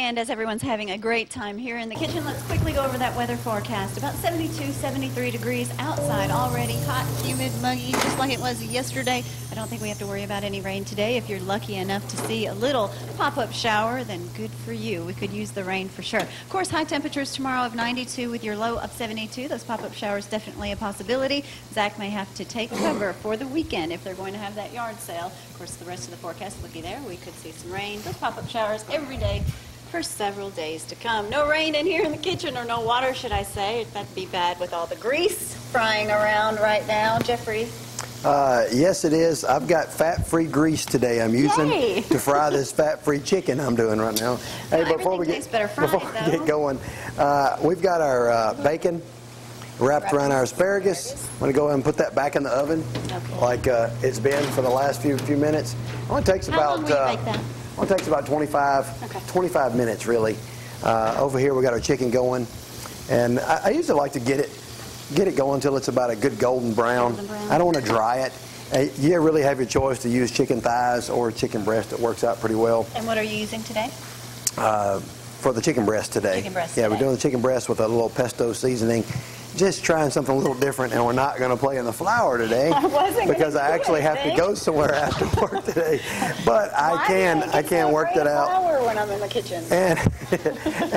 And as everyone's having a great time here in the kitchen, let's quickly go over that weather forecast. About 72, 73 degrees outside already. Hot, humid, muggy, just like it was yesterday. I don't think we have to worry about any rain today. If you're lucky enough to see a little pop-up shower, then good for you. We could use the rain for sure. Of course, high temperatures tomorrow of 92 with your low of 72. Those pop-up showers definitely a possibility. Zach may have to take cover for the weekend if they're going to have that yard sale. Of course, the rest of the forecast, looky there. We could see some rain. Those pop-up showers every day for several days to come. No rain in here in the kitchen, or no water, should I say. That'd be bad with all the grease frying around right now. Jeffrey? Yes, it is. I've got fat-free grease today I'm using Yay. to fry this fat-free chicken I'm doing right now. Hey, before we get going, we've got our bacon wrapped around our asparagus. I'm going to go ahead and put that back in the oven like it's been for the last few minutes. It only takes How long will you bake that? Well, it takes about 25 minutes, really. Over here, we got our chicken going, and I usually like to get it going until it's about a good golden brown. I don't want to dry it. You really have your choice to use chicken thighs or chicken breast. It works out pretty well. And what are you using today? For the chicken breast today. Yeah, we're doing the chicken breast with a little pesto seasoning. Just trying something a little different, and we're not going to play in the flour today because I actually have to go somewhere after work today. But I can work that out. Flour when I'm in the kitchen. And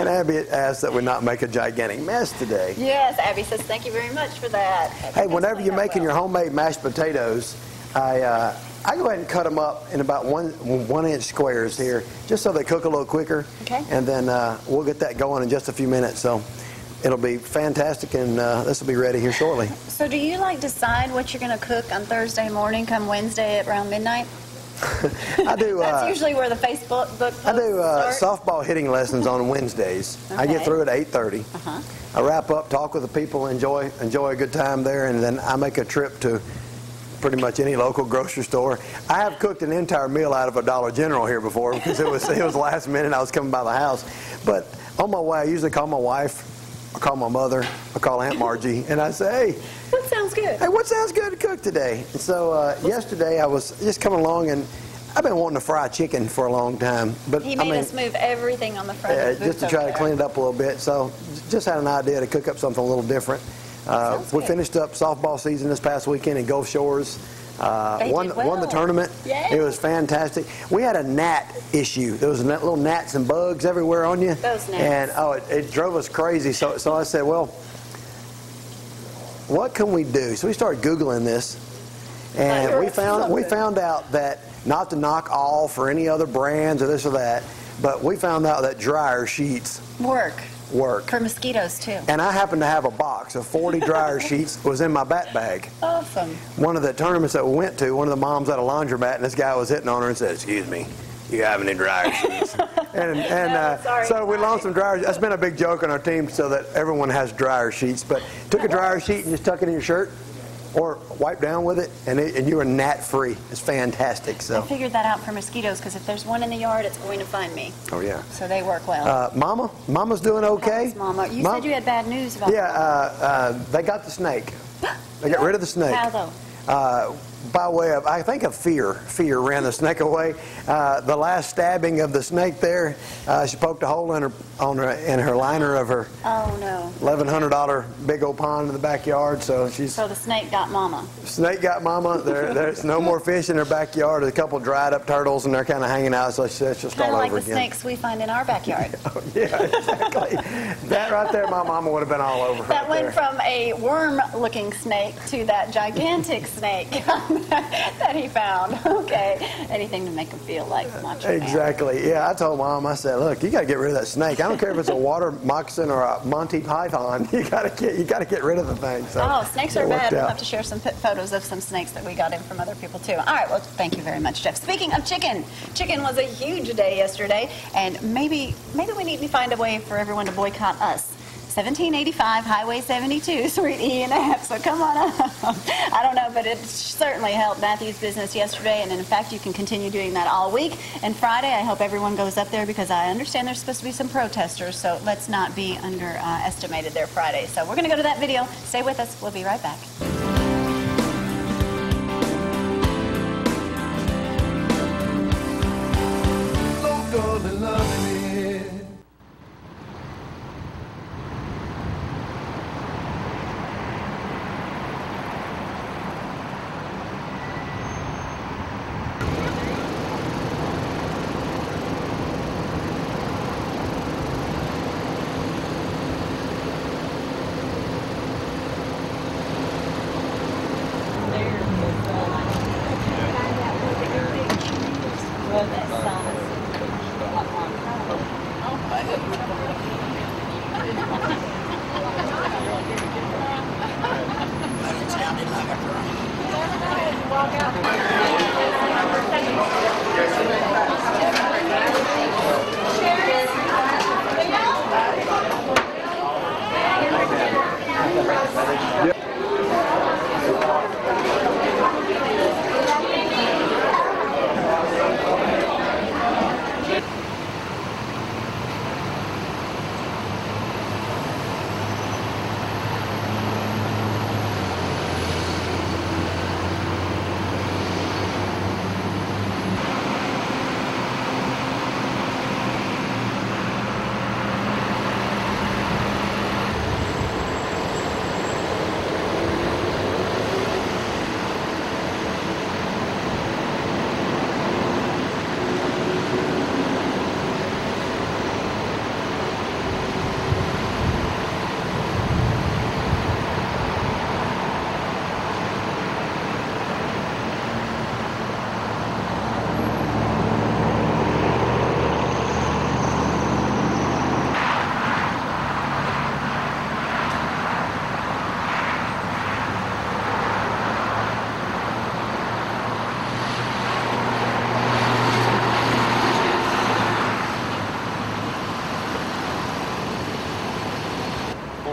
Abby asked that we not make a gigantic mess today. Yes, Abby says thank you very much for that. Hey, whenever you're making your homemade mashed potatoes, I go ahead and cut them up in about one inch squares here, just so they cook a little quicker. Okay. And then we'll get that going in just a few minutes. So it'll be fantastic, and this will be ready here shortly. So do you decide what you're going to cook on Thursday morning come Wednesday at around midnight? I do. That's usually where the Facebook posts I do start. softball hitting lessons on Wednesdays. I get through at 8:30. I wrap up, talk with the people, enjoy a good time there, and then I make a trip to pretty much any local grocery store. I have cooked an entire meal out of a Dollar General here before because it was last minute. I was coming by the house, but on my way, I usually call my wife. I call my mother, I call Aunt Margie, and I say, hey, what sounds good? Hey, what sounds good to cook today? And so yesterday I was just coming along, and I've been wanting to fry chicken for a long time. But he made us move everything on the front just to try to clean it up a little bit. So just had an idea to cook up something a little different. We finished up softball season this past weekend in Gulf Shores. Won the tournament. Yay. It was fantastic. We had a gnat issue. There was little gnats and bugs everywhere on you. Those gnats. And it drove us crazy. So I said, well, what can we do? So we started Googling this, and we found out that not to knock off or any other brands or this or that, but we found out that dryer sheets work. For mosquitoes, too. And I happen to have a box of 40 dryer sheets was in my bat bag. Awesome. One of the tournaments that we went to, one of the moms had a laundromat, and this guy was hitting on her and said, excuse me, you have any dryer sheets? So we loaned some dryer sheets. That's been a big joke on our team so that everyone has dryer sheets. But took a dryer sheet and just tuck it in your shirt or wipe down with it, and you are gnat-free. It's fantastic. So I figured that out for mosquitoes, because if there's one in the yard, it's going to find me. Oh, yeah. So they work well. Mama's doing okay. How's Mama? You said you had bad news about they got the snake. They got rid of the snake. How though? By way of, I think of fear. Fear ran the snake away. The last stabbing of the snake there, she poked a hole in her liner of her $1,100 big old pond in the backyard. So the snake got Mama. Snake got Mama. There's no more fish in her backyard. There's a couple dried up turtles, and they're kind of hanging out. So she said she'll start over again. Kind of like the snakes we find in our backyard. Yeah, exactly. That right there, my mama would have been all over. That went from a worm-looking snake to that gigantic snake that he found. Okay. Anything to make him feel like Macho Man. Exactly. Yeah, I told Mom, I said, look, you got to get rid of that snake. I don't care if it's a water moccasin or a Monty Python. You got to get rid of the thing. So snakes are bad. We'll have to share some photos of some snakes that we got in from other people too. All right. Well, thank you very much, Jeff. Speaking of chicken, chicken was a huge day yesterday, and maybe we need to find a way for everyone to boycott us. 1785 Highway 72, Suite E and F. So come on up. I don't know, but it certainly helped Matthew's business yesterday, and in fact, you can continue doing that all week. And Friday, I hope everyone goes up there because I understand there's supposed to be some protesters, so let's not be underestimated there Friday. So we're going to go to that video. Stay with us. We'll be right back.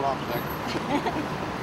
off a second.